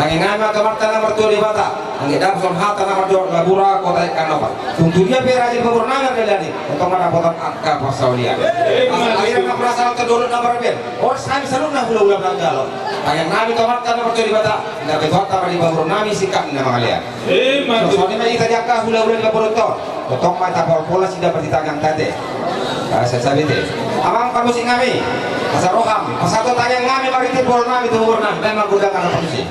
Tangi nama kamartana marturi bata. Angge dap son hata nama do labura kota kanova. Tuntunya peraji pemurnama delani. Untuk mana potan angka pasaulia. Akhirnya perasaan kedua nomor ben. Oh sami seru na hulu belangalo. Tangi nama kamartana marturi bata. Na betota di pemurnami sikap nama kalian. Soalnya kita jakka hulu-hulu di laborator. Potong mata pola sudah berditangan tadi. Saya sabete. Amang pamusik kami. Masa roham. Masa to tanya ngami bari tipol nami tu urna. Memang gudang kana pamusik.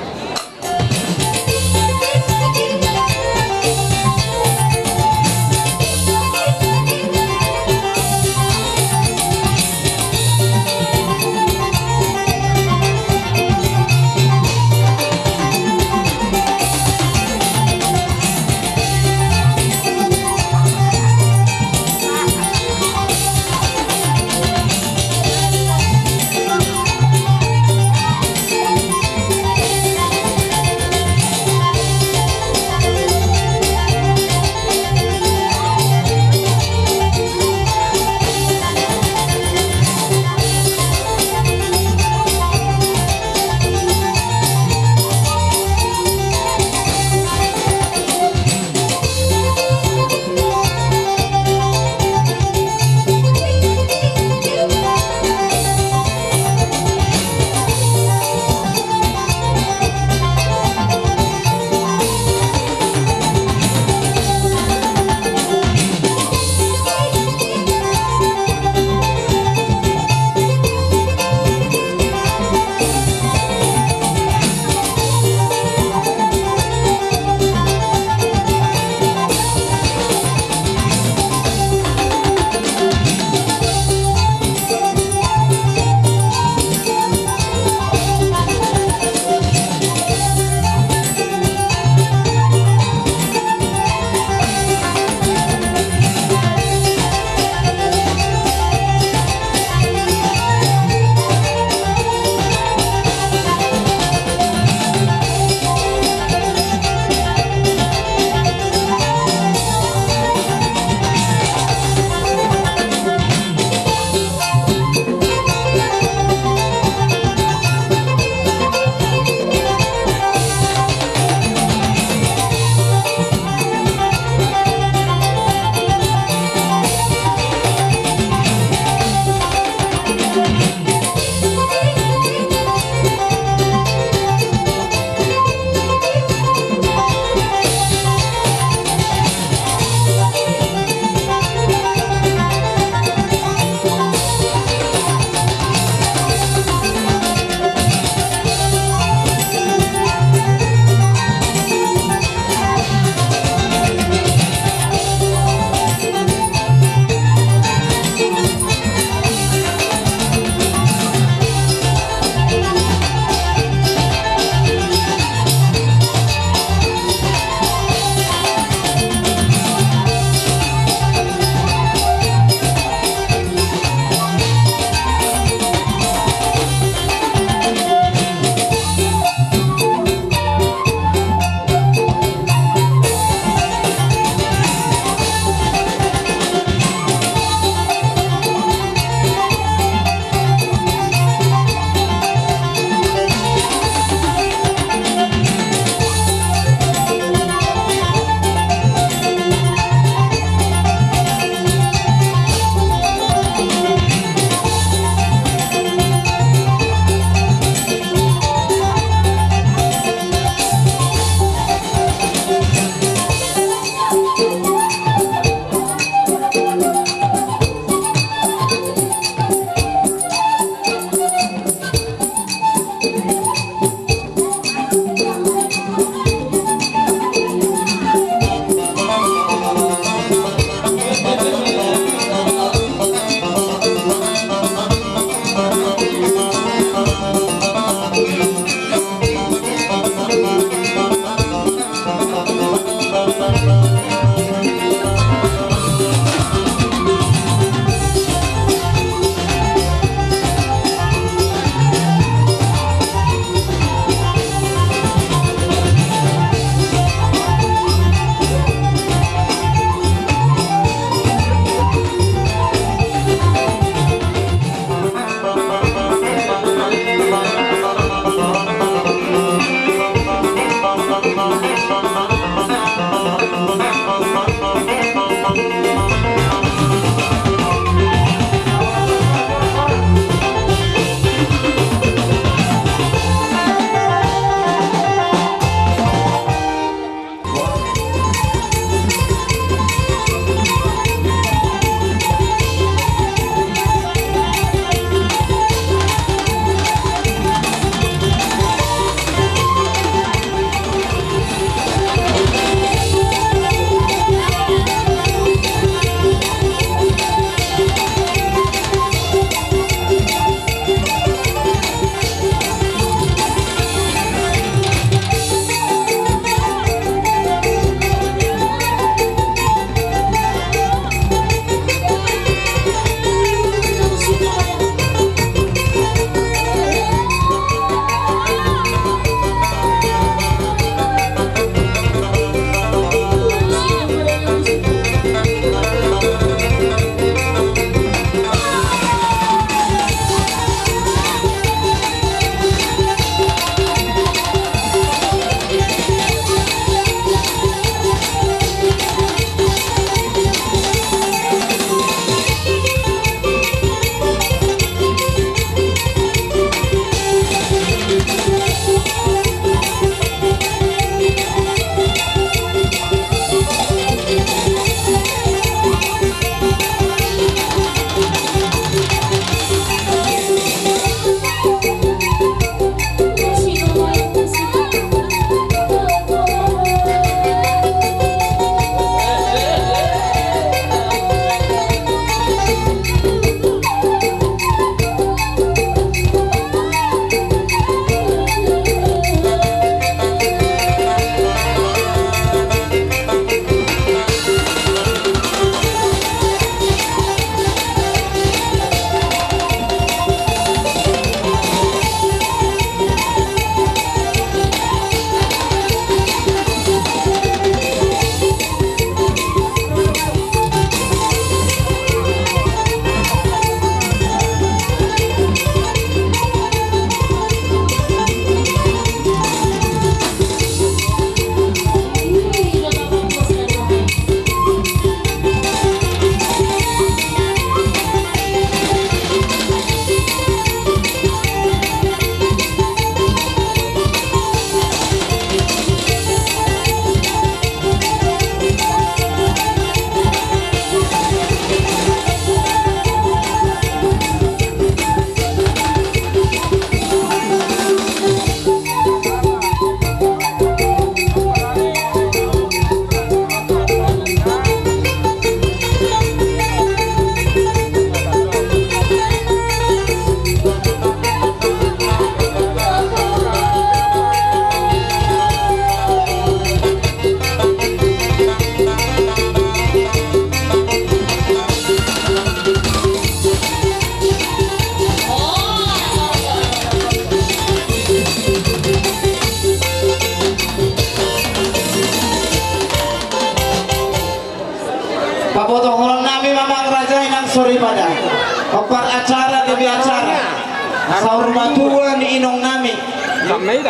saur matua ni inong nami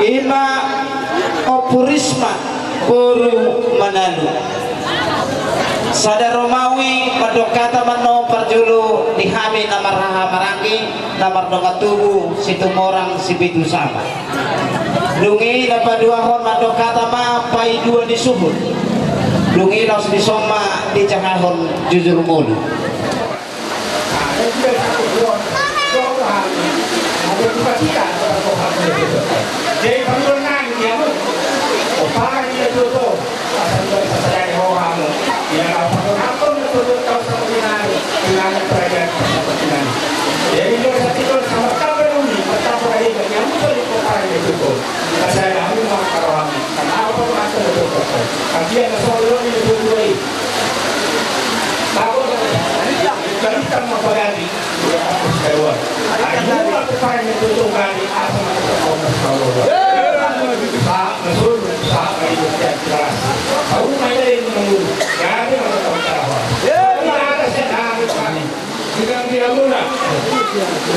ima opurisma puru manalu sada Romawi padokata mano parjulu dihami namar raha marangi namar donga tubuh situ morang sibitu sama lungi dapat dua hon madokata ma pai dua di suhud lungi laus di soma di cangahon jujur mulu jadi perluan dia pun orang dia tu asal dari orang yang apa pun itu tahu seperti dengan kerajaan seperti ini jadi juga satu itu sama kabar ini tetap lagi yang betul itu orang itu saya kami mau orang karena apa macam itu tapi yang soal ini dulu tahu kalau kita mau berani kedua ada apa yang itu kali apa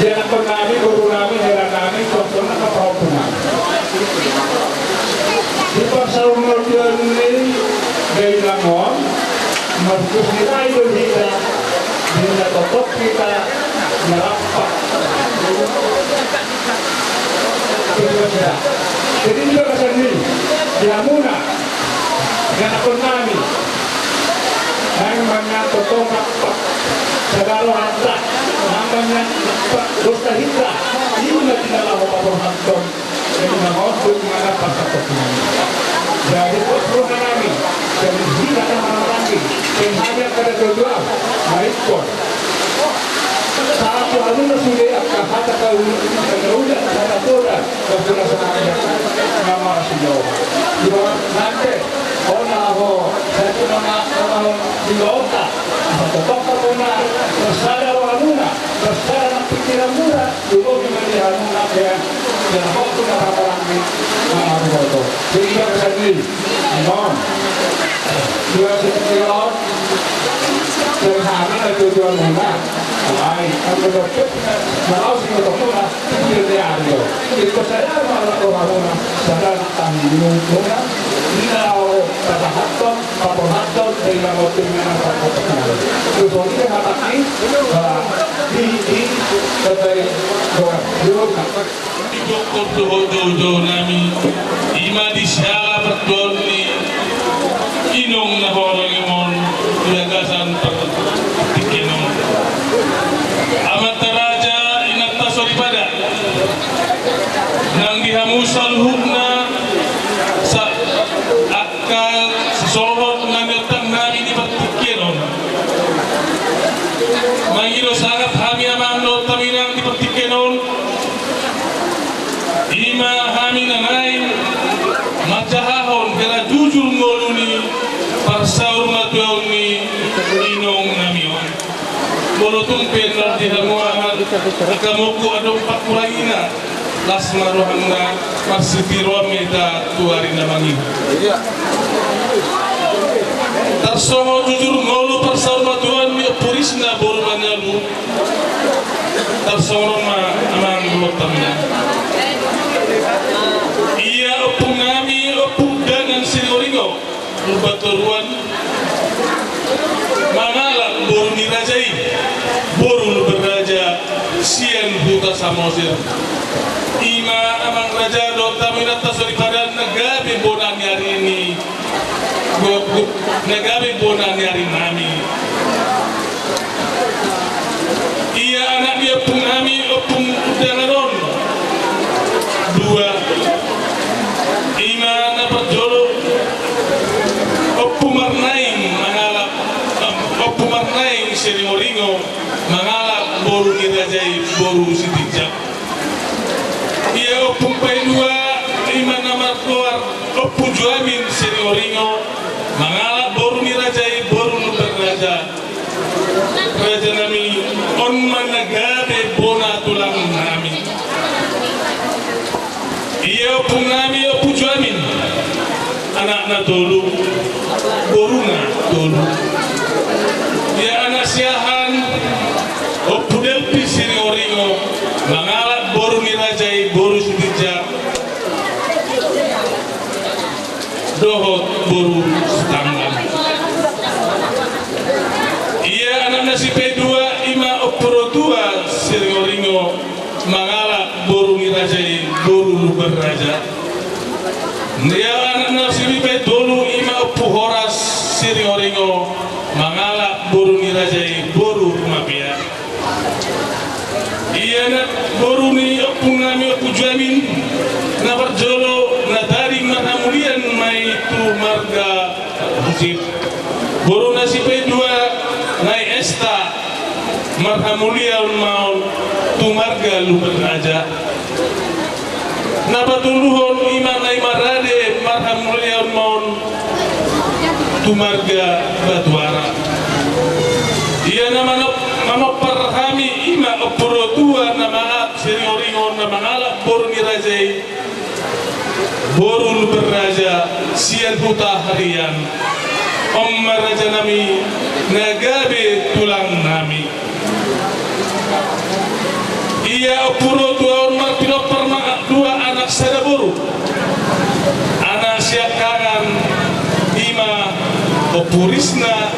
Jangan pernah guru kami, heran kami, contohnya apa di pasar modern ini dari Langon, markus kita Indonesia, bila tetap kita merapat. Jadi juga kesan ini, di Amuna, dengan akun kami, yang banyak totong rapat, segala harta, namanya Pak Dosta Hitra, ini tidak lalu Pak Hanton, yang mengatur mengenai pasal kepunyaan. Jadi perlu kami, dan tidak akan lagi, yang hanya pada kedua, baik pun. Saat lalu sudah akan kata kau sudah kata toda sudah sengaja nama sejauh dua nanti orang saya tu nama di kota atau kota mana bersara wanuna bersara pikiran murah dulu memang dia dan waktu nak orang ni nama itu sehingga sendiri non dua setiap terhadap tujuan mana baik, kalau dokter malah sih dokter pikir dia ada. Jadi saya malah orang-orang sadar tanggung jawab. Tidak pada haton, pada haton dengan waktu yang akan terjadi. Terus ini kata ini di dari orang juga. Dokter tuh nami ima di siapa betul ni inong na orang imon gagasan pikinon. Amat raja inata soribada nang dihamusal hukna sa akal sesohot ngamiltang nami di patikinon mangiro sangat hami amano taminang di patikinon ima hami nanay macahahon kaya jujur ngoluni parsaur matuaw ni inong namion Molotong penal di hamuahan kamuku adong pakuraina las maruhan na marsitiro meta tuari na mangin tarsoho jujur ngolu parsaur matuan mi puris na boru manyalu tarsoho ma amang lutamnya iya opung nami opung dengan sinoringo lubaturuan mangalak boru nirajai boru beraja sian buta samosir ima amang raja do taminata soripadan nagabi bonan hari ini nagabi bonan hari nami iya anak dia pun nami opung danaron dua ima napat jolo opung marnaing mangalak opung marnaing seri moringo mangalak boru nirajai boru sitijak iya opung pai dua lima nama keluar opung juamin seri moringo mangalak boru nirajai boru nuberraja raja nami on managabe bona tulang nami iya opung nami opung juamin anak dulu boruna dulu ya anak siahan opudel pisiri oringo mangalat boru ngajai boru beraja. Dia anak nasibipe dulu ima upu horas siri oringo mangala boru nirajai boru rumah pia. Iya nak boru ni upu ngami upu jamin na berjolo na dari mana mulian mai tu marga husip. Boru nasibe dua nai esta marga mulian mau tu marga lu beraja. Napa tuluhon iman na imarade marham mulian mon tumarga batuara. Ia nama perhami ima oporo tua nama sering oringon nama alak boru nirajai boru beraja sian huta harian om maraja nami nagabe tulang nami. Ia oporo tua ormar pilot pernah dua anak sada boru anak siap kangen ima opurisna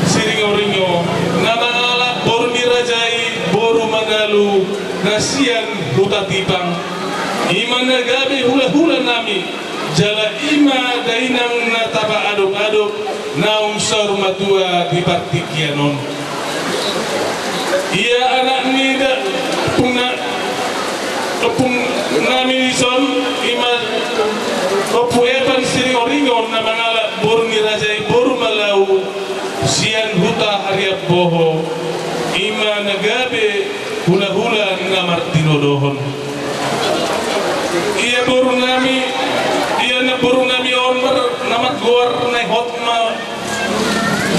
siring oringo nama ala boru nirajai boru magalu nasian huta tipang ima nagabe hula-hula nami jala ima dainang nataba aduk-aduk naung saur matua di partikianon. Ia anak nida opung nami son ima opu epan siri oringon na mangala boru nirajai boru malau sian huta hariap boho ima nagabe hula-hula na martino dohon. Ia boru nami ormar namat goar na hotma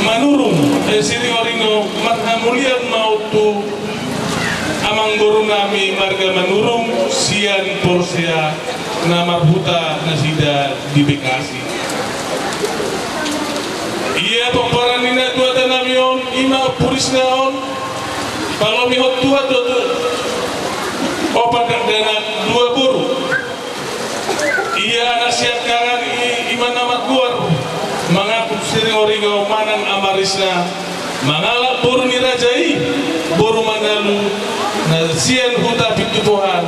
manurung siri oringo marhamulian mautu amang boru nami marga manurung sian porsea na marhuta nasida di Bekasi. Ia paparan nina tua tanamion ima purisnaon kalau mihot tua opat dana dua boru. Ia nasihat kangen iman amat kuar mengaku sering oringo manang amarisna mangalak boru nirajai boru manalu nasian huta pintu Tuhan.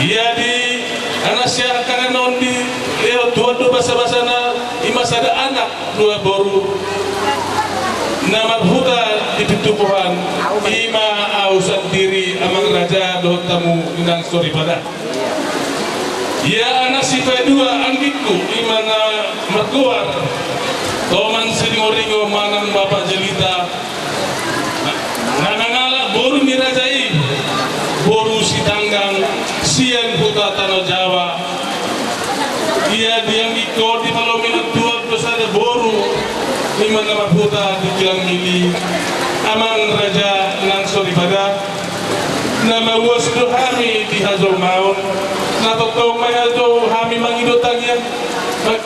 Ia di nasihat kangen non di Tuhan do basa-basa na ima sada anak dua boru nama huta di pintu Tuhan ima ausan diri amang raja do tamu inang story pada. Ya anak sifa dua angkitku imana merkuar toman sering oringo manang bapak jelita nanangala boru mirajai boru sitanggang sian huta tanah Jawa. Ia diang iko di palomin tua besar boru imana huta di kilang mili amang raja nang sori pada nama wasdu hami di hazul maun natotong mayato hami mangido tangian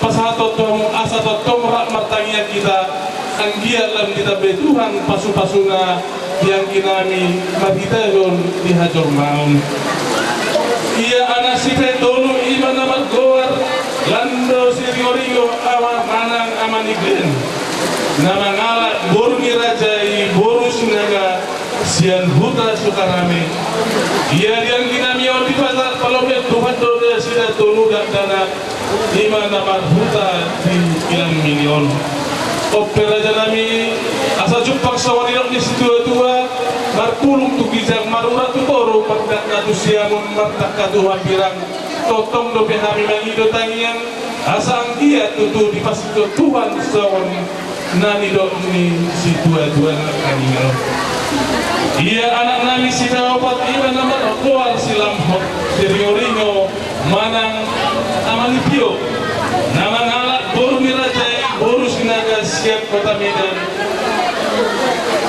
pasato tong asa totong rak martangian kita anggia lam kita betuhan pasu-pasuna yang kinami magitagon di hazul maun. Ia anak sipe dolu iman amat goar lando sirioringo awan manang aman iklen nama ngalat boru nirajai boru sinaga sian huta sukarame. Ia yang kinami on di pasar palomet Tuhan do sida tonu dana iman nama huta di kilang milion. Opera janami asa jumpang sawarirok di situ tua marpulung tu gijang marura tu toro mardak katu siamun mardak katu hampirang totong do behami mangido tangian asa anggia tutu di pasito Tuhan sawan nani do ni si dua-dua kanino. Ia anak nani si dapat iman nama keluar silam hot ringo manang amalipio nama ngalak boru mirajai boru sinaga siap kota Medan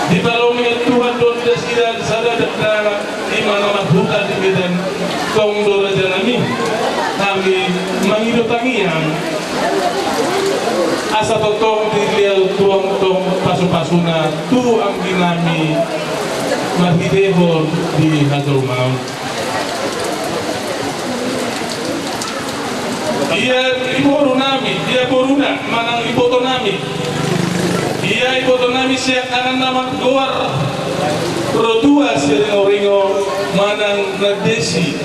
di balongnya Tuhan don dasidan sadar dara iman nama hutan di Medan tong do raja nami kami mangido tangian asa totong diliau tuang tong pasu-pasuna tu angginami marhidehon di hazul maun. Ia iboru nami, ia boruna manang iboto nami. Ia iboto nami siya kanan nama goar rodua sering oringo manang nadesi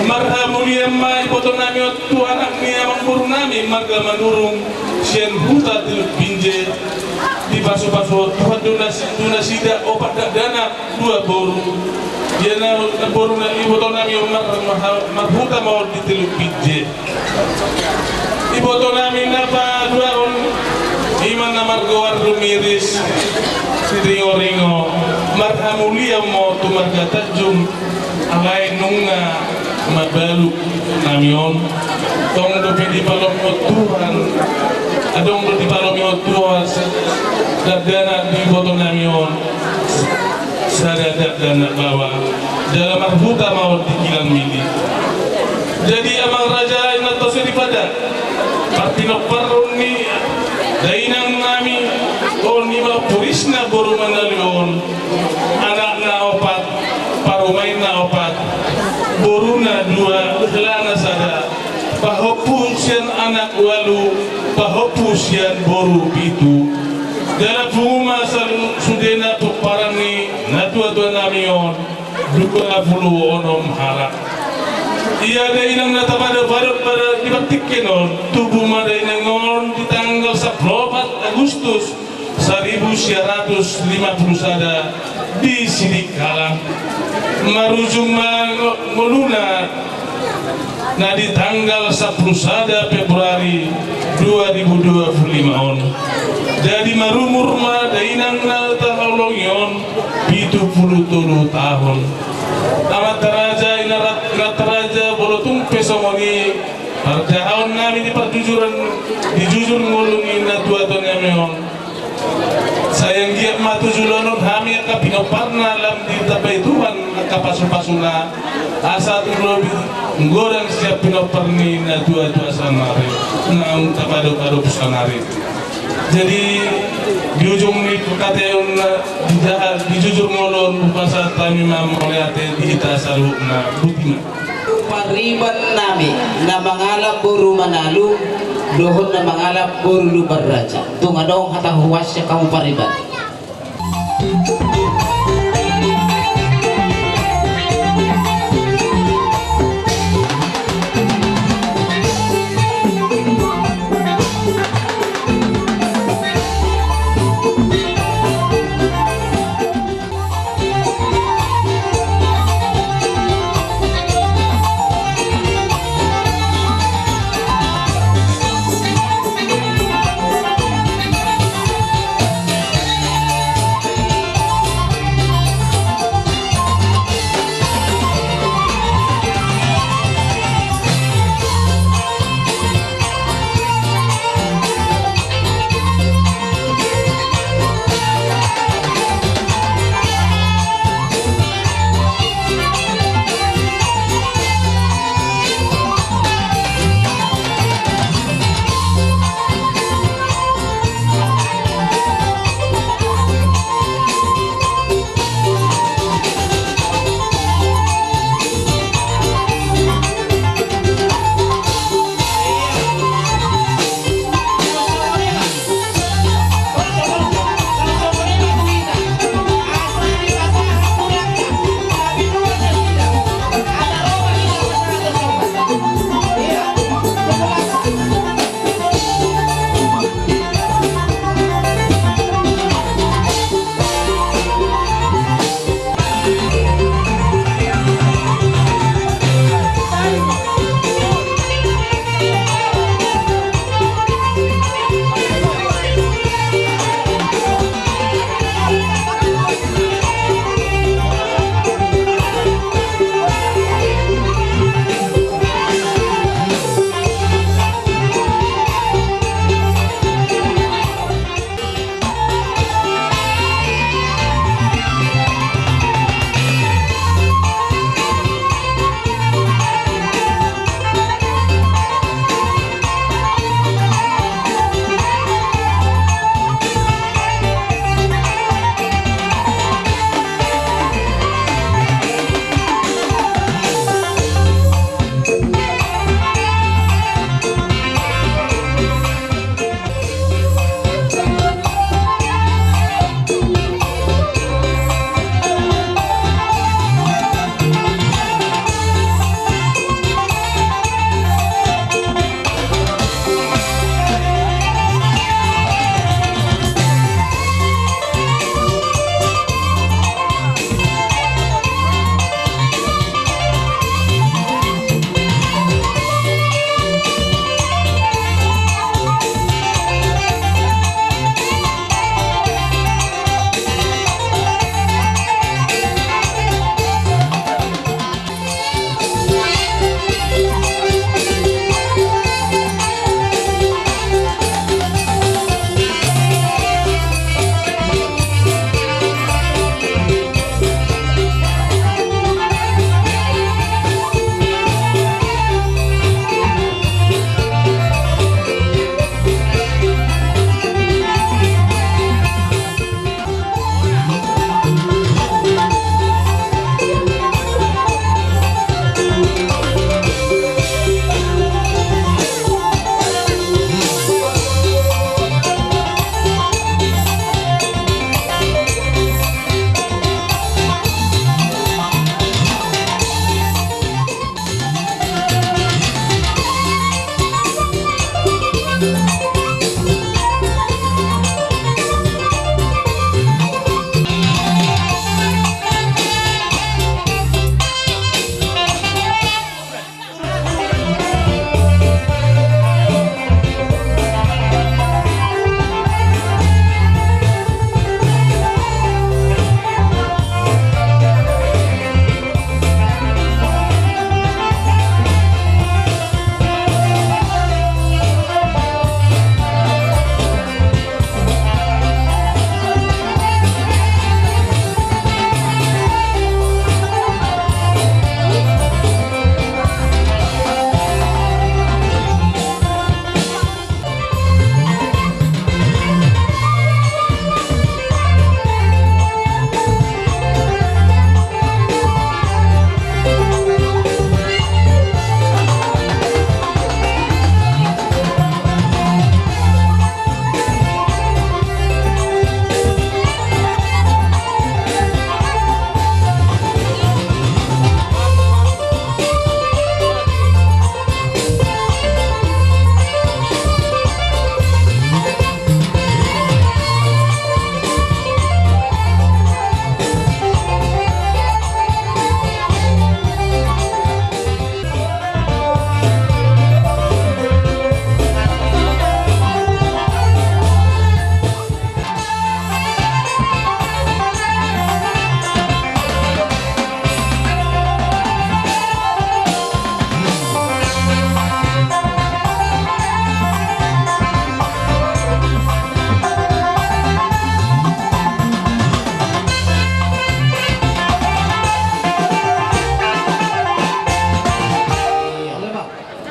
marhamulia mai boto nami tu anak ni amang buru nami marga manurung sian huta til pinje di pasu-pasu Tuhan dunasida opat dana dua boru dia na boru na iboto nami marhuta mau di til pinje iboto nami napa dua on iman na margawar lumiris ringo-ringo marhamulia mo tu marga tajum alay nunga mabaluk namion tong do pedi palom mo Tuhan adong do di palom mo Tuhan dadana di boto namion sadada dana bawa dalam marhuta mau di kilang mili jadi amang raja ina tosi di pada partino paruni dainang nami oni ma purisna boru manalion anak na opat parumay na opat boruna dua helana sada pahopus yan anak walu pahopus yan boru pitu dalam puma sudena tu parani na tua namion duka puluh onom harak iya ada inang natabada pada dibaktikin tubuh mada inangon di tanggal 14 Agustus 1950 sada di Sidikalang marujung meluna nah di tanggal 10 sada Februari 2025 on jadi marumur mada inang natahulongyon 70 tahun amat raja inarat raja bolotung pesomoni parjahon nami di perjujuran dijujur ngulungi na tua nemeon sayang giat matu julonon hami ka pinoparna lam di tabay Tuhan kapasu-pasuna asa tu lobi ngorang siap pinoparni na tua sanare nang tabado pusanare jadi di ujung ni kateun di jujur ngolon pasal kami mamoliate di ita saruna butima paribat nami na mangalap buru manalu dohon na mangalap buru lubar raja tungadong hatahuwasya kamu paribat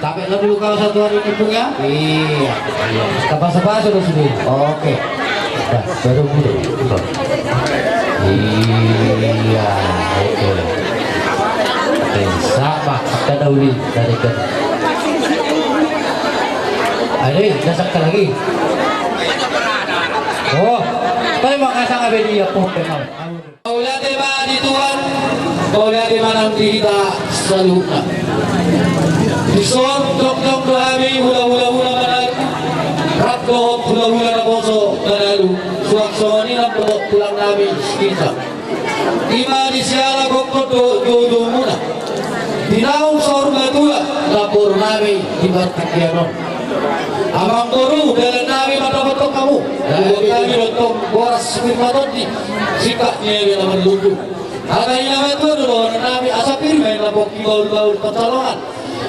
Capek lo dulu kalau satu hari nimbung ya? Iya. Apa-apa sudah sudah. Oke. Nah, baru dulu. Iya. Oke. Sama. Kita dahulu dari kan. Ayo, dasar lagi. Oh, tapi makasang abe dia po memang. Kaulah tema di Tuhan, kaulah tema nanti kita selalu. Dison dok kami hula manal, rakko hula na boso manalu, suak-suak ni lang tulang namin kita. Ima di siala kokto do muna. Dinaong sorga tula, lapor namin di Batikyanon. Amang Guru dalam nabi mata-mata kamu. Lalu kami untuk boras firman di sikapnya yang menunduk. Apa yang nama itu dulu nabi asapir main lapor kibau pertolongan.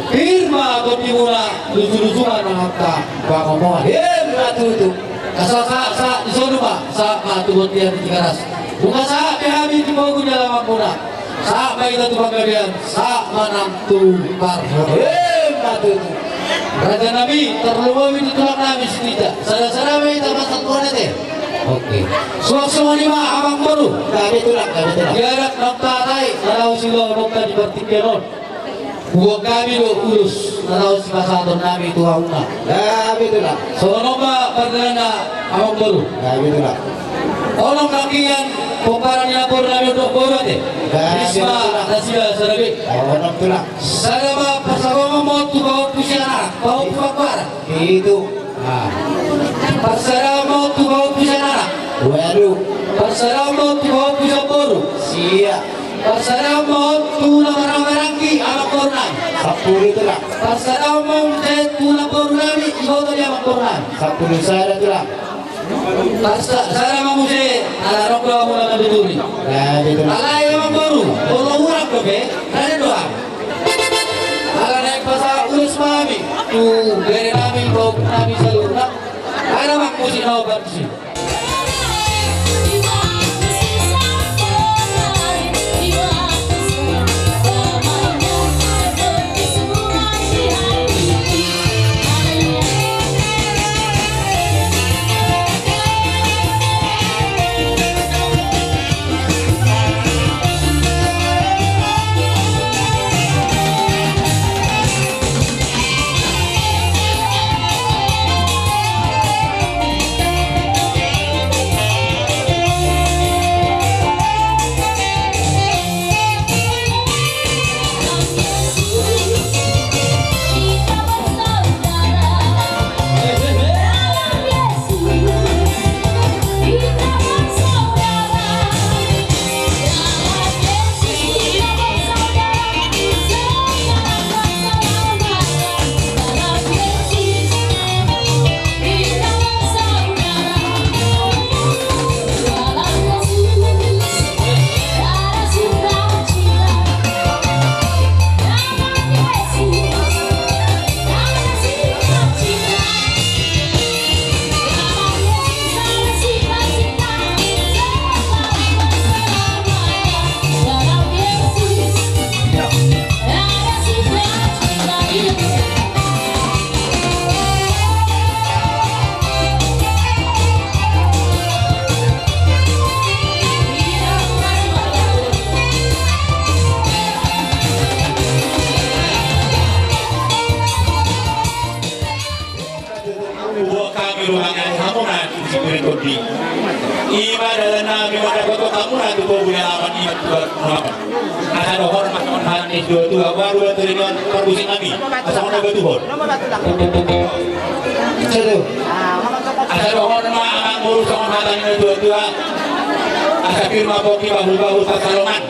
Firman atau dimula lucu-lucuan angka bangomongan. Ratu itu. Asal saat di sana pak saat matu botian di garas. Bukan saat kami di bawah dalam ampuna. Saat baik itu penggabian saat manantu parho. Ratu itu. Raja Nabi terlalu itu tulang Nabi tidak. Sada-sada bayi tak masak tuan itu. Oke. Semua lima abang baru. Kami tulang. Jarak nokta tay. Kalau silo nokta di Batikyanon. Buat kami do urus. Kalau si masaton Nabi itu hauna. Kami tulang. So nokta perdana abang baru. Kami tulang. Orang kakian pemparannya lapor Nabi untuk baru itu. Isma Rasia Sarabi. Orang tulang. Sarama pasawama mau tu bawa pusana, bawa pakar. Itu. Pasara mau tu bawa pusana. Waduh. Pasara mau tu bawa pusapuru. Sia. Pasara mau tu nama rangki anak korban. Sapuru tulang. Pasara mau tu lapor Nabi, ibu tu dia korban. Sapuru saya tulang. Pasara mau je, ala rokok mula ngaduri. Alai memang baru, kalau urang dobe, ada doa. Ala naik pasar urus mami, tu beri nami bau nami salurna. Ada mak musi nau bersi. Ibadah nabi pada foto kamu nanti kau punya aman iman buat Muhammad. Ada dohor masakan hanis dua tua baru atau dengan perbusi nabi. Asal mana betuhor. Ada dohor makan burus sama matanya dua tua. Ada firma boki bahu salongan.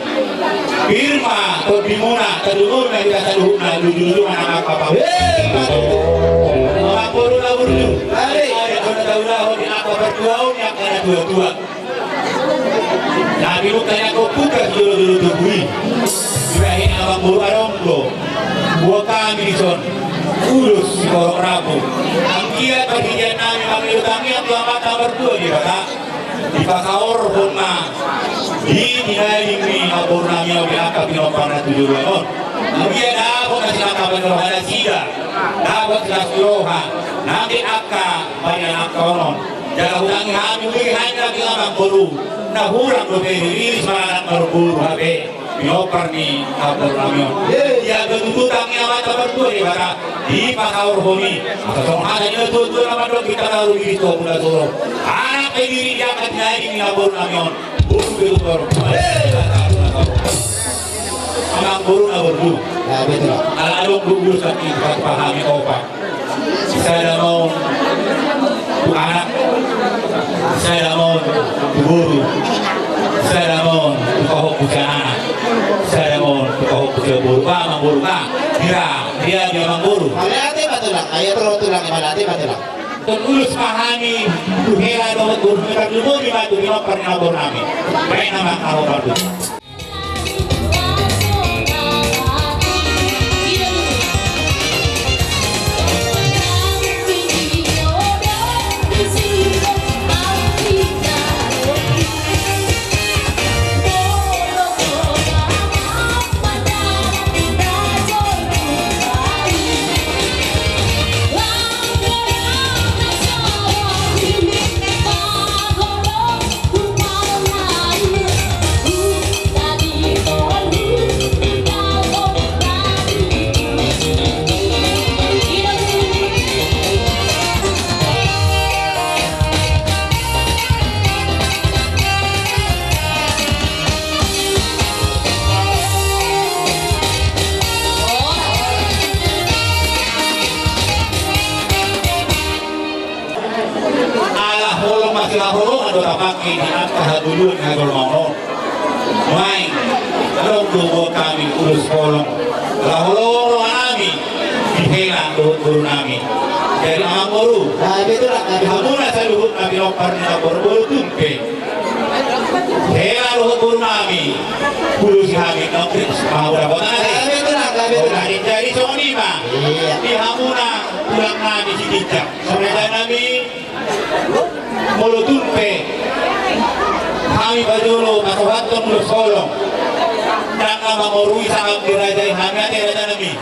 Firma tobimuna terdulur nanti asal hukna dulu anak apa. Lapor labur dulu. Ada tahu di apa bertuaun yang ada dua. Nabi lu tanya kau putar dulu tubui. Ibrahim abang buru aronglo. Buat kami di son. Urus si korok rabu. Angkiat pergian nabi kami utangi yang tua mata berdua di kata. Di pasaor puna. Di nilai ini lapor nami yang diangkat di nomor 72 non. Angkiat apa kasih nama taman rohana sida dapat kasuroha nanti akka banyak aktonon jaga hutangi kami lihat lagi orang baru nah hurang beri semangat berburu habe binopar ni kabur ramion ya ketututannya mata berdua di mana di pasar homi atau ada yang tuh nama dok kita lalu gitu muda turun anak diri yang akan naik di kabur ramion buru berutor anak buru na buru alalong buru sa ikat pahami opa saya mau anak saya mau guru saya mau kahok bukan anak saya mau kahok bukan guru buru dia guru Malati ba tulang? Ayo tulang malati ba tulang? tulus pahami hera dawat guru kita dulu di batu di pernah guru kami baik nama kau batu pakai di atas dulu ngagol mau main kalau dua kami urus kolong lalu kami dihelang guru kami dari anak guru kamu nasa luhut kami opar na guru tumpe helang luhut guru kami guru si kami nongkris mau dapat nasi jadi sonima di hamuna pulang kami si kijak sebenarnya kami tumpe kami bajolo makawaton mulus kolong dan mengurui sangat dirajai hanya raja nabi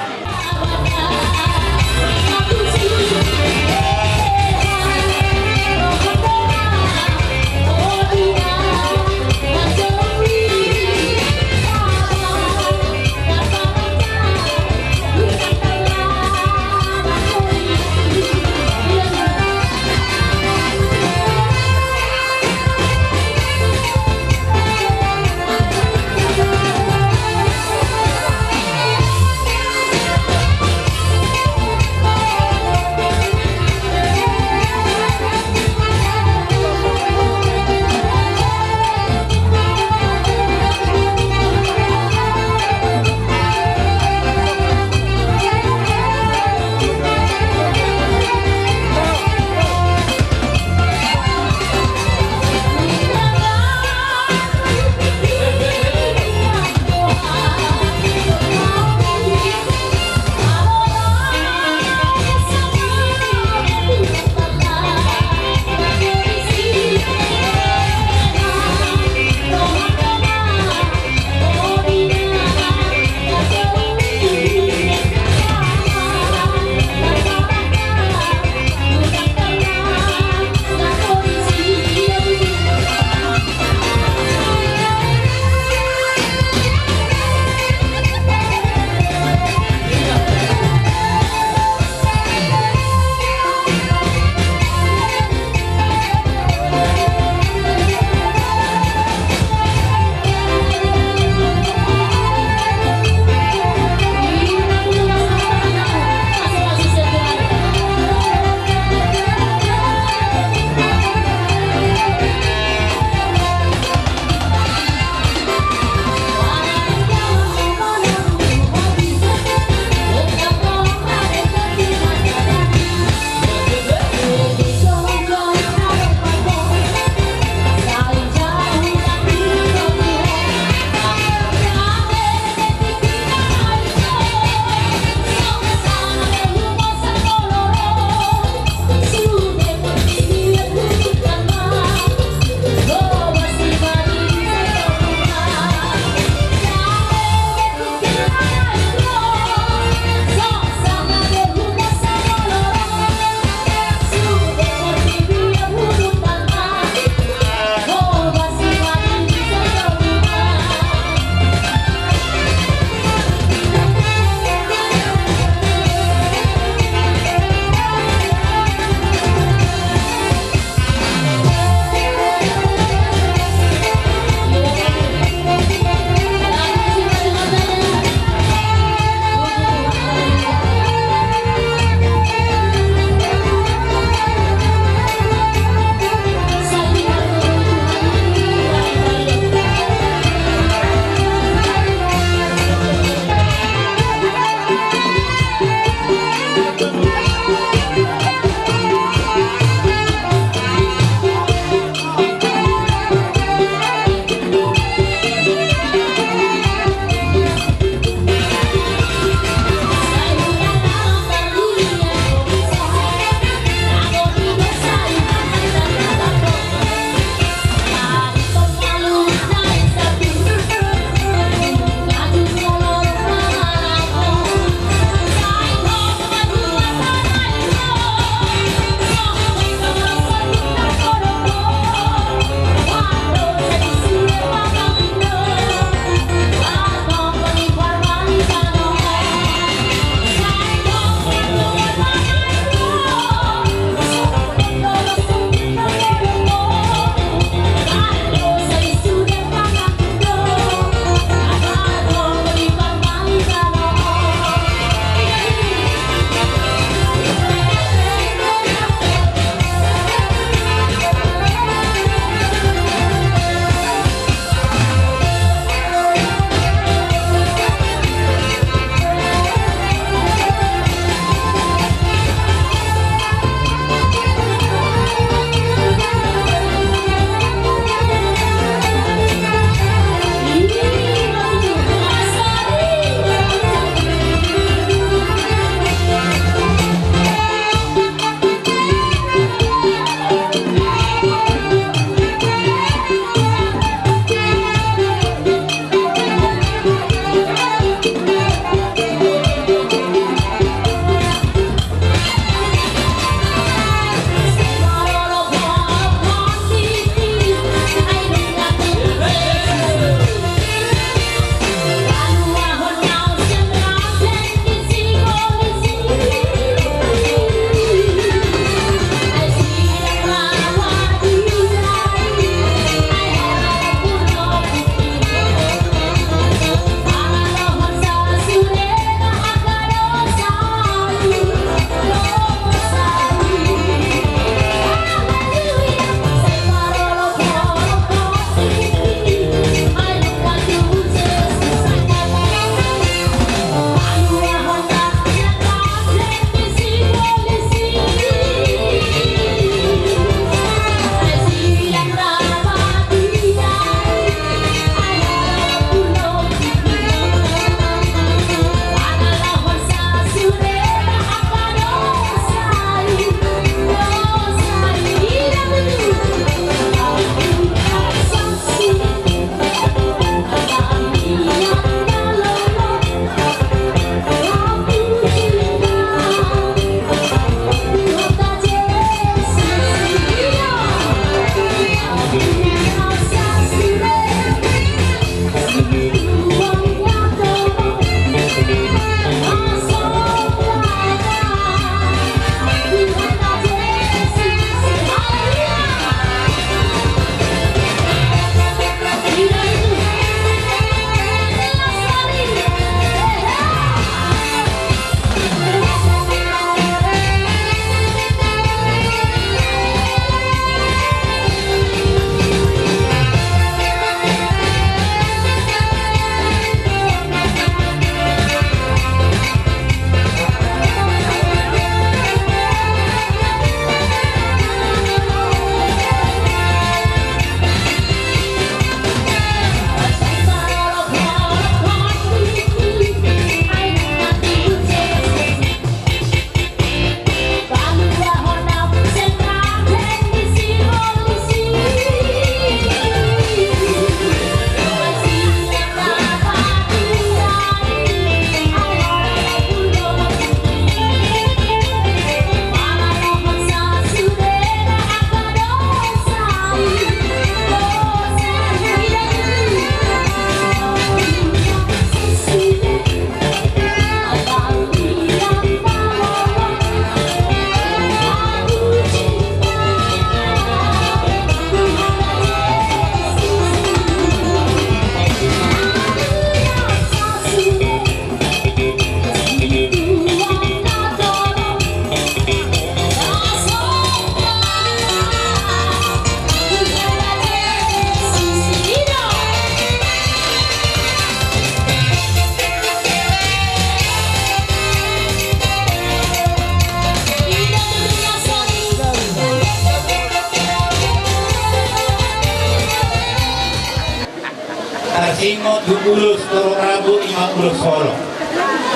Singot 20 Toro Rabu 50 Solo.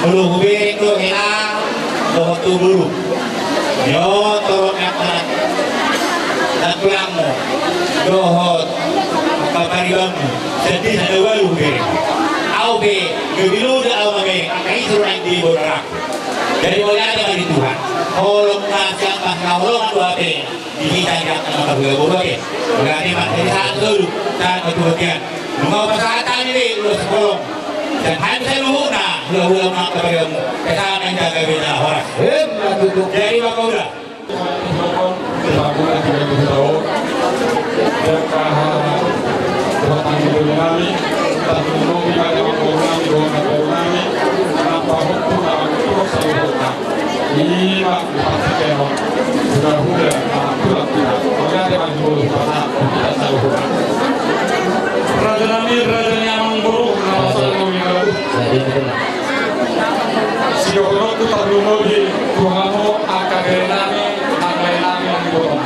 Mulu hubering lo hilang lo tuburu. Yo toro kapan. Natulamo. Dohot kaparibamu. Sedih ada walu hubering. Au be gebilu da au mage kai suruh di borak. Dari mulai ada bagi Tuhan. Kalau ngasih pasrah dua be di kita yang akan bergabung ke. Berarti dari saat dulu saat ketuhanan. Mau kesehatan ini lu sekolong. Dan hanya saya luhuna lu nak kepadamu. Kesehatan yang jaga bina orang. Jadi maka udah. Raja Nami, Raja Nyamang Buru, nama saya Minggu. Siapa tu tak lupa di Tuhanmu akan nami Buru.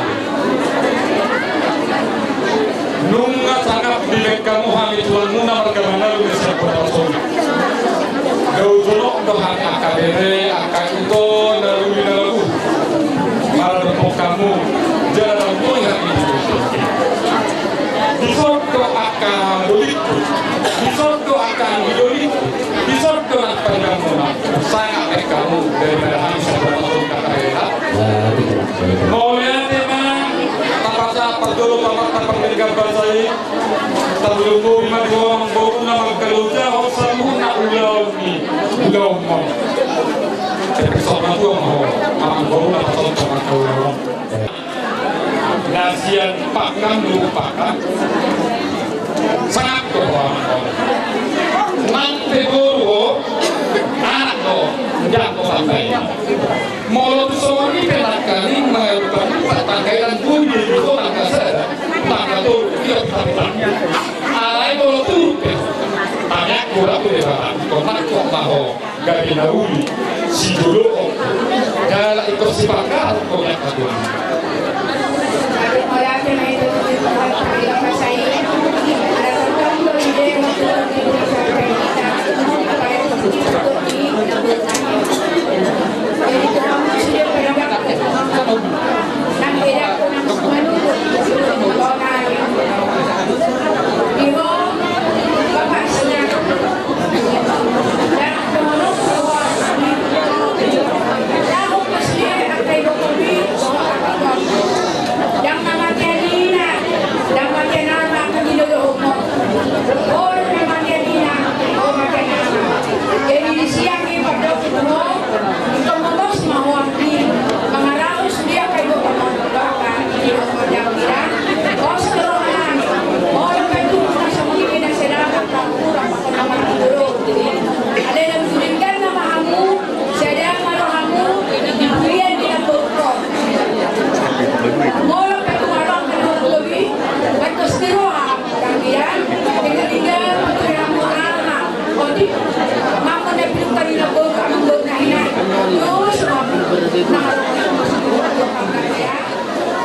Nunga sangat bilik kamu hami Tuhanmu nama kemana lu bisa berlangsung. Kau tolong Tuhan akan akan itu lalu. Malah kamu jangan melihat itu. Disordo akan beliku, disordo akan hidup, disordo akan kamu. Sangat kamu daripada kami sebelum masuk ke akhirat. Mulai memang terpaksa perlu pamer pendidikan bahasa ini. Terlalu lima orang baru nama keluarga hosamu nak ulaumi. Tapi soal itu mau baru nak soal keluarga. Nasian pakan lupakan sangat berwarna nanti buru anak do jatuh sampai mulut suami penak kali mengajukan pakaian bunyi itu tangga saya tangga tu dia tangga alai mulut tu banyak kurang tu dia konak kok tahu gak dinauli si dulu kalau ikut si pakar kok nak tu.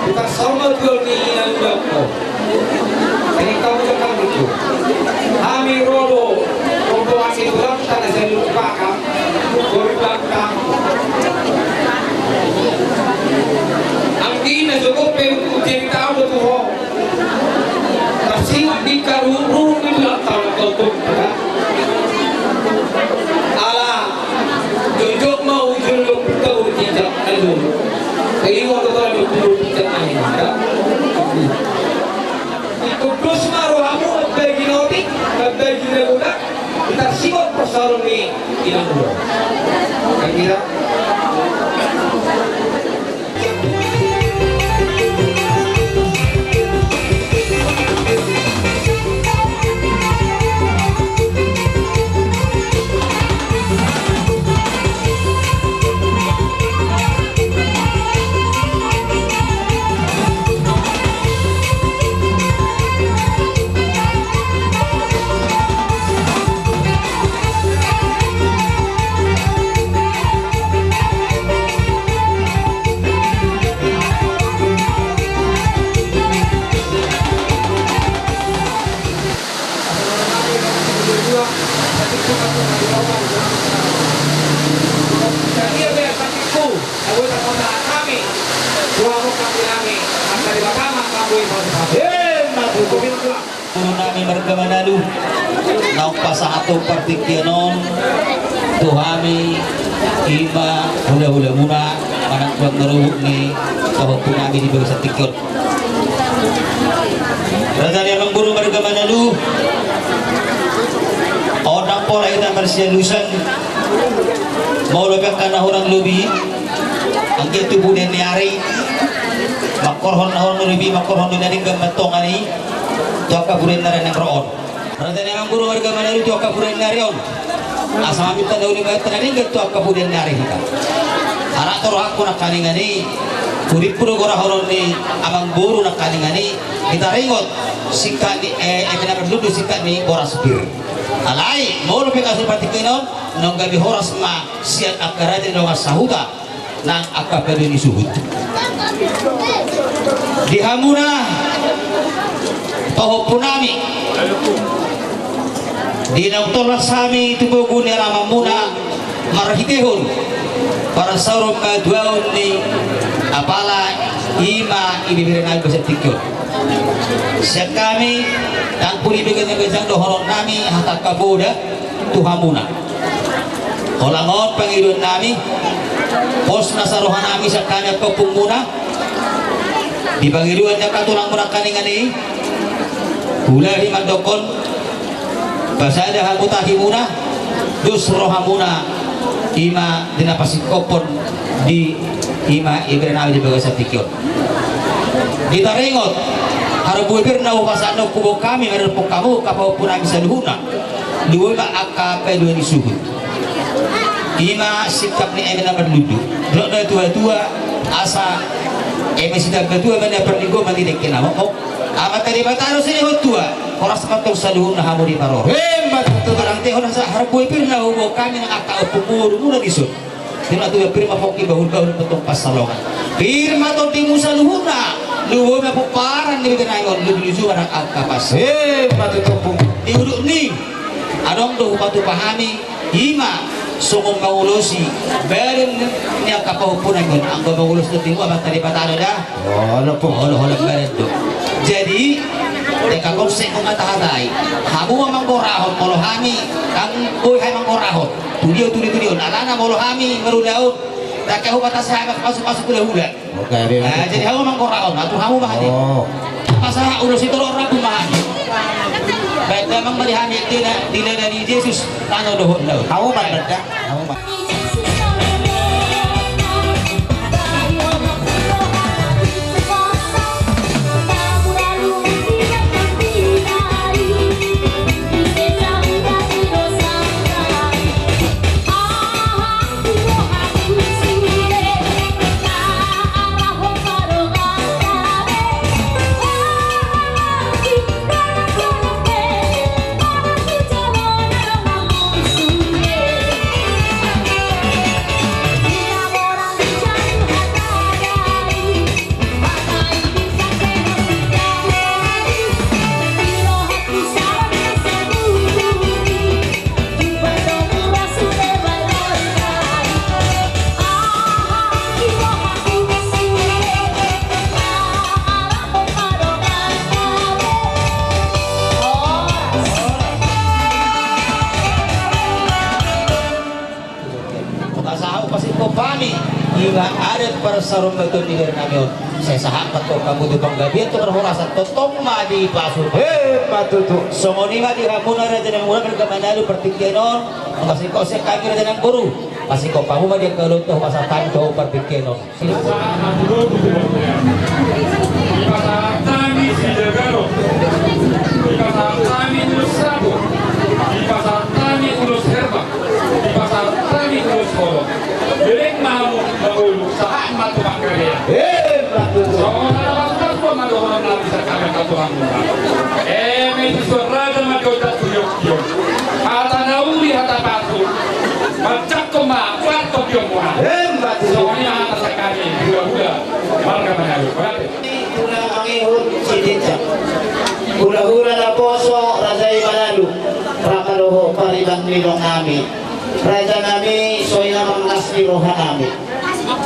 Kita sama jual keinginan Joko. Jadi kamu cakap begitu. Kami rodo, komposisi berat tanda saya lupakan. Berbelakang. Angkina cukup jadi tahu betul. Kasih di karung di belakang kau ala tunjuk mau junjuk kau tidak alun. Kayu waktu tu dulu tidak ada. Kudus maruhamu bagi notik, bagi budak. Kita simak persoalan ini hilang dulu. Kira. Anggota kota kami, suara kami kami, angka di Bakama, kami Nami Marga Manado Nau pasang partikyanon Tuhami Ima hula-hula muna Anak buang meruhuk ni Kahok pun kami di bawah satikot Raja Liamang Guru Marga Manado Orang pola kita bersialusan Mau lebih karena orang lebih Angkat tubuh dan niari Makorhon lebih makorhon dari gemetong ani Tuaka buren naran yang roon. Raja yang guru warga Manado tuaka buren narion. Asal kami tahu ni mereka tadi ke tuaka buren nari kita. Anak terhak pun nak kaningani. Kurit pun orang horon ni abang guru nak kaningani. Kita ringot sikat ni kena berdua sikat ni boras bir. Alai mau lebih kasih partikinon. Nong gabi horas ma siat akar raja dengan sahuta. Nang akar perlu disuhut. Di Hamuna. Tahu punami di nang tolak sami tubuh ni ramamuna marhitehun para saurum kaduaun ni apala ima ibibiran alba setikyo siap kami dan puri bikin yang dohoron nami hatta kabuda tuhamuna holangon pangidun nami pos nasarohan nami siap kami kopung muna di pangiduan niya katulang muna kaningan ni Hulahi mandokon basada hamutahimuna dusrohamuna ima dinapasik kopon di ima ibrenawi di bagasa tikyon kita ringot harabu ibir na upasano kubo kami merupakan kamu kapau pun bisa luhuna dua akap dua disuhut ima sikap ni emena berludu doa tua asa emisida kedua mana pernigo mandi dekin awak amat tadi bataro sini hutua orang sepatong saluhun na hamu di paror hebat tu barang teh orang sa harap buai pir na hubo kami ng aka upumuro muna disut tina tu pir mapoki bahul-bahul petong pasalongan pir mato timu saluhun na luho na puparan ni biganayon lubilusu anak aka pas hebat tu pung diuduk ni adong do patu pahami ima sungong maulosi beren niya kapahupunan yun ang maulos na timu amat tadi bataro dah ano po holo-holo beren do jadi teka konsep mengatakan kamu memang korahon molo hami kang boy hay mangkorahon tudio alana molo hami merudaun tak kau batas saya masuk hula jadi kamu memang korahon atau kamu mahani pasah urus itu orang mahani baik memang melihat tidak dari Yesus tano dohon kamu berda kamu hingga ada para sarung betul di namun saya sahabat to kamu di panggabian to berhorasan totong madi pasur betul tu somoni madi hamuna raja yang mula Marga Manado pertikkenon masih kau saya kami raja yang guru masih kau kamu madi kalau to masa tanto pertikkenon Kami Sidagaro, di pasar kami Ulus Sabu, di pasar kami Ulus Herba, di pasar kami Ulus Holo. Jadi mau bahulu saham matu makarya. Soalnya apa pun mau orang bisa kami katuang. Itu raja mau tak tuyuk. Hata nauli hata batu. Macam koma kuat tuyuk murah. Soalnya hata sekali hula-hula Marga Manado. Hula-hula na poso Raja Manado Prakaloho paribang nilong nami Raja nami soy namang naslirohan nami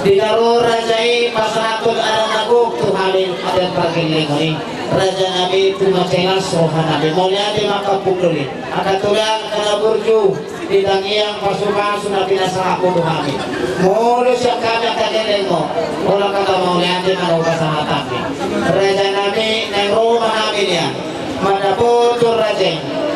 Dinaru rajai pasatun anak-anakku Tuhanin ada pergiling ini Raja Nabi itu macelas rohan Nabi Maunya di maka pungduli Akan tulang kena burju di tangiang pasukan sudah binasa aku Tuhan mulus yang kami akan gelengmo Olah kata maunya di mana pasahatan Raja Nabi neng rumah Nabi dia Mana putur Raja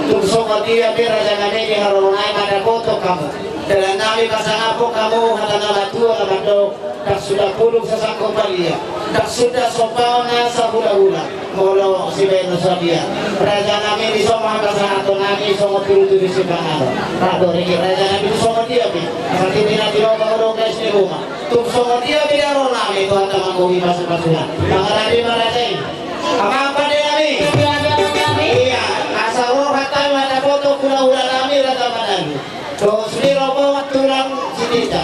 Tuk songo dia bi Raja Nabi di harunai mana putur kamu Dalam Nabi pasang aku kamu hadang tua kamando tak sudah pulung sesako balia tak sudah sopauna sabula-bula molo si beno sabia Raja Nabi di somah pasang atau Nabi songo pirutu di sipangan rado riki Raja Nabi di songo dia bi sakit dina di rumah guys di rumah tuk songo dia bi daro Nabi Tuhan tamangkuhi pasang-pasungan Nabi marajai apa dia Nabi iya asal roh hatai mana foto kula-ula Nabi Raja Nabi terus di robo tulang sidita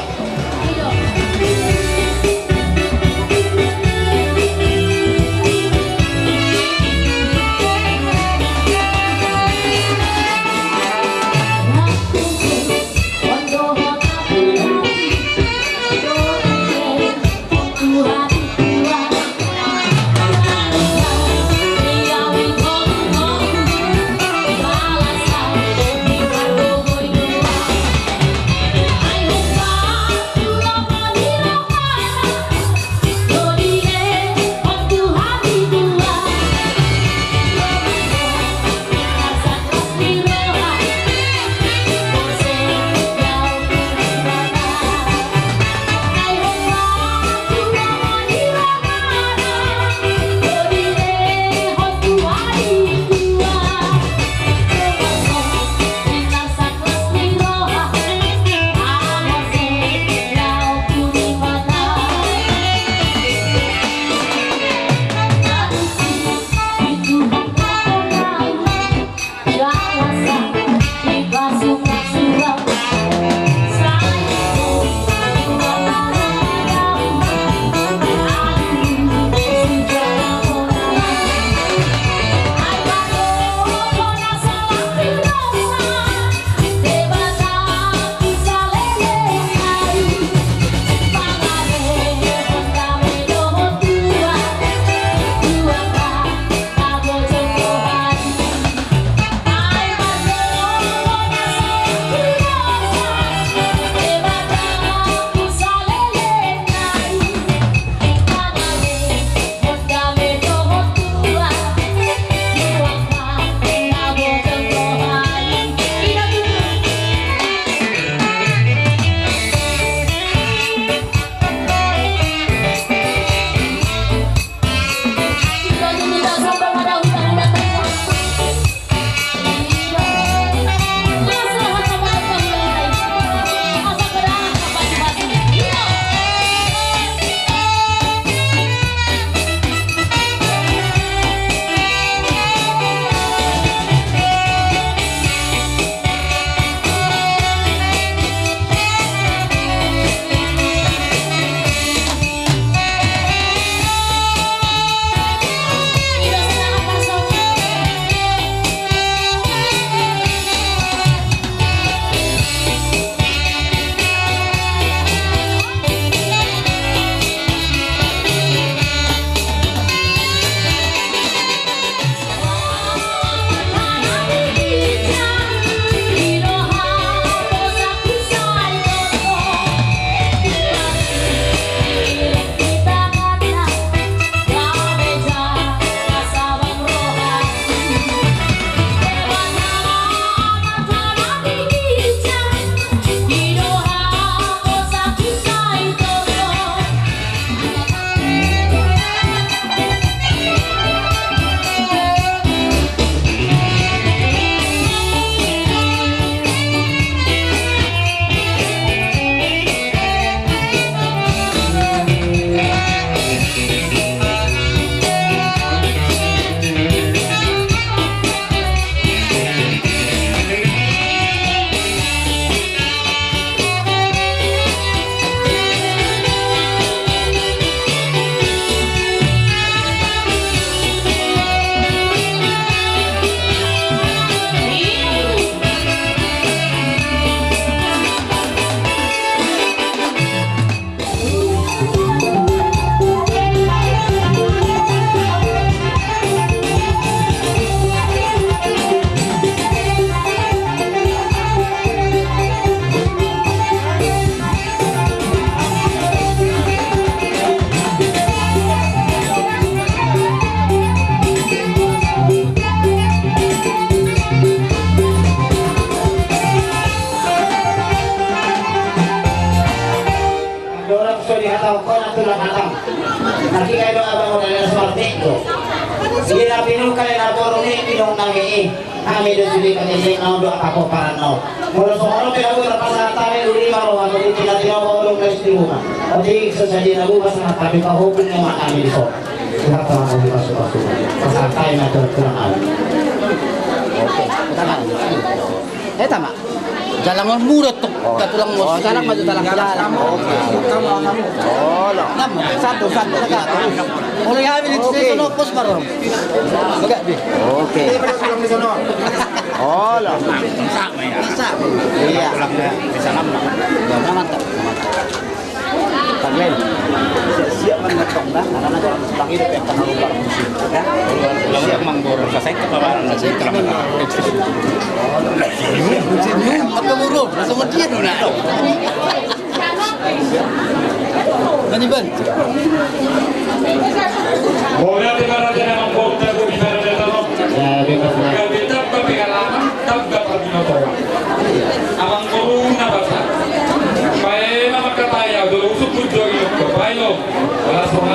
sudah dikatakan kau nak tulang hatang. Nanti kayak doa abang udah seperti itu. Dia pinung kalian aborong ini pinung nangi. Kami dah sudah kalian nau doa apa parano. Mula soalnya tidak boleh pasang tarik dulu malu atau tidak tidak boleh mesti rumah. Tapi sesaji lagu pasang tapi kau pun yang kami di sana. Kita tahu mau masuk. Pasang tarik atau tulang alam. Oke, tangan. Tama. Jalan murah tuh, katulang mo. Oh, jalan maju jalan jalan. Kamu. Oh, nama satu dekat. Mulai habis di sana pos baru. Enggak bi. Oke. Pulang di sana. Oh, lah. Sama ya. Bisa. Iya. Pulangnya di sana. Mantap. Taglen. Siap mengetong dah karena jalan sebelah itu yang kena lupa musik kan. Siap manggor selesai ke pabaran aja kan. Apa buruk? Langsung dia dulu nak. Nani ban? Boleh dikatakan dengan bukti bukti dari dalam. Ya, bebas. Kita berpengalaman, tak dapat dinotori. Abang guru nabasa. Baik, nama kata ya, dulu usut tujuh itu. Baik lo, langsung.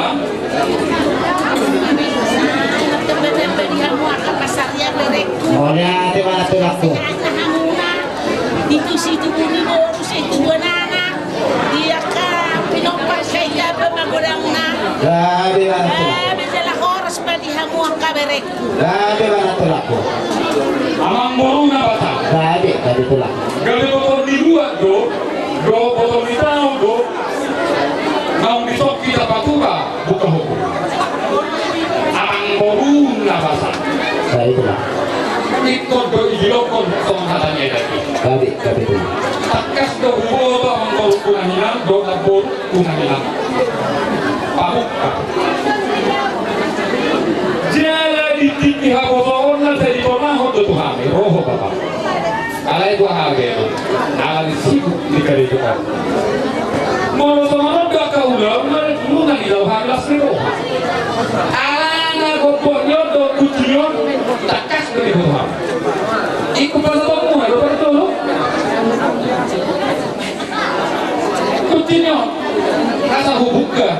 Boleh, terima kasih. Itu situ bumi borus itu banana dia ka pinopar saya pemagurang na Labi mana bezala horas padi hamu ang kaberek Labi mana tulaku. Amang guru nabasa. Labi tulaku. Gabi botol di dua do botol di tahu do. Mau besok kita patuba buka hukum. Amang guru nabasa. Labi tulaku. Ikut do ilokon sama katanya tadi. Labi tulaku. Takas do hubo amang guru kunanilang do labor kunanilang. Pamuka. Jala di tiki habotoon na sa itonaho do tuhami roho baba. Kala itu hagero. Ala di sibuk di karito ka. Mono sama do ka ulam na muna ilaw haglas ni roho. Ala na goponyo do kutinyon takas do tuham. Iku pa sa mo do parto no. Kutinyon rasa hubuk ka.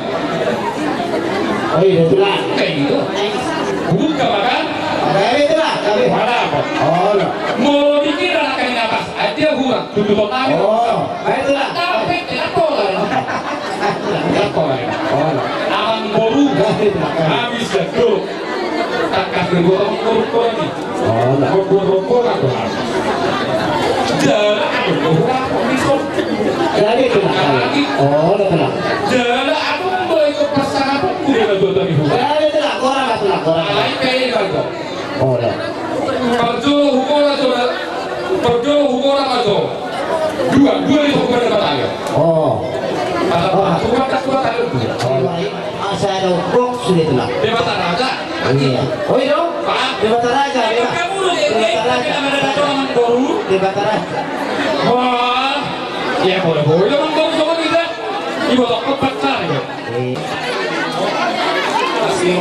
Oh iya tulaku. Kayak gitu. Hubuk ka ba? Labi tulaku. Wala apa. Oh, lah. Mau dikira akan nabas, dia hurang, tutup tangan. Oh, baik tulaku. Tapi apa lah? Apa lah? Oh, lah. Abang boru, habis itu. Tak kasih gua boru ini. Oh, lah. Boru aku. Jalan aku, aku bisa. Labi tulaku. Oh, lah tulaku. Jalan aku boleh ke pasar apa pun dia tuh tadi hurang. Labi tulaku. Orang tulaku. Lain kayak gitu. Oh, lah. Perjo hukum aja. Dua itu hukum ada batang. Oh. Hukum ada. Masa ada hukum sudah tulaku. Dia batang raja. Iya. Oh iya dong. Pak. Di Bataraja. Kamu lu Di Bataraja. baru. Di Bataraja. Wah, ya boleh orang baru sama kita. Ibu tak kepacar ya. Masih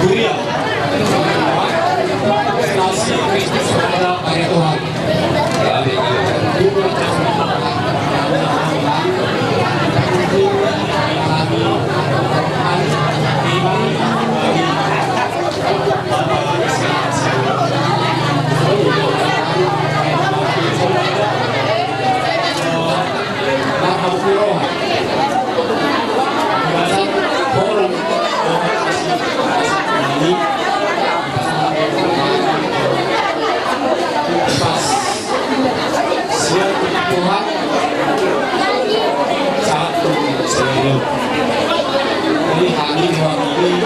Dunia Stasi Kristus pada hari Tuhan. Tuhan satu selalu jadi kami mewakili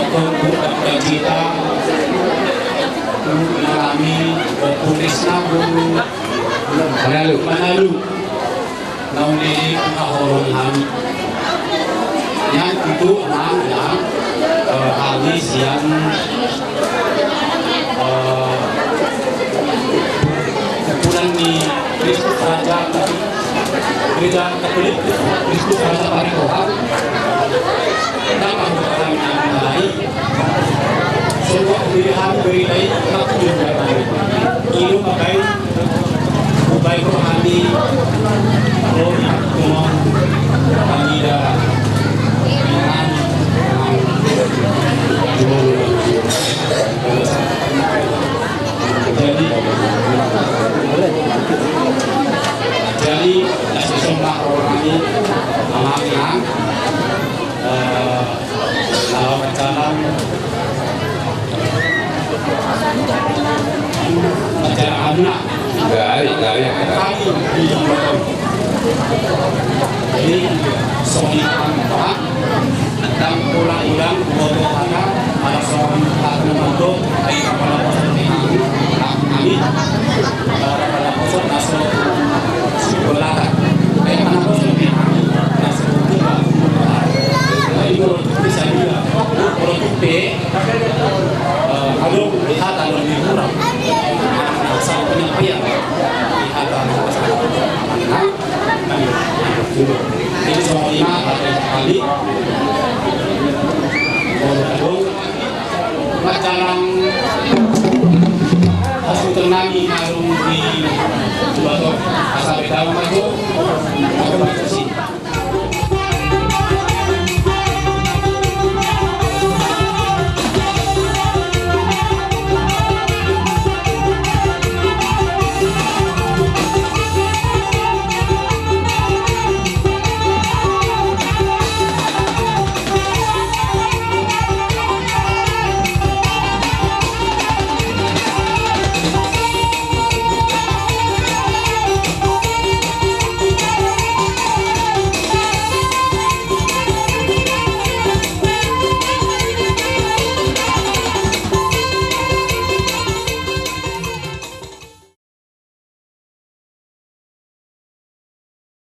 Tuhan kita kami bertulis Manalu nauni kahoron kami yang itu adalah hadis yang kurang di Kristus Raja Gereja Katolik Kristus Raja Parikohan dapat kami mengenai sebuah pilihan berilai makjub ini baik rohani rohi kumon kanida iman jadi nasi sembah rohani amaknya lawan jalan acara anak Gali. kami di ini sohikan Pak dan ulang-ulang foto ada seorang partner foto dari kepala pos kami kepala pos masuk sekolah mana pos lebih masuk juga jadi kalau bisa juga kalau kita kalau lihat ada lebih kurang asal penyampaian lihat ini soalnya ada kali macalang hospital nami harus di Batok asal beda itu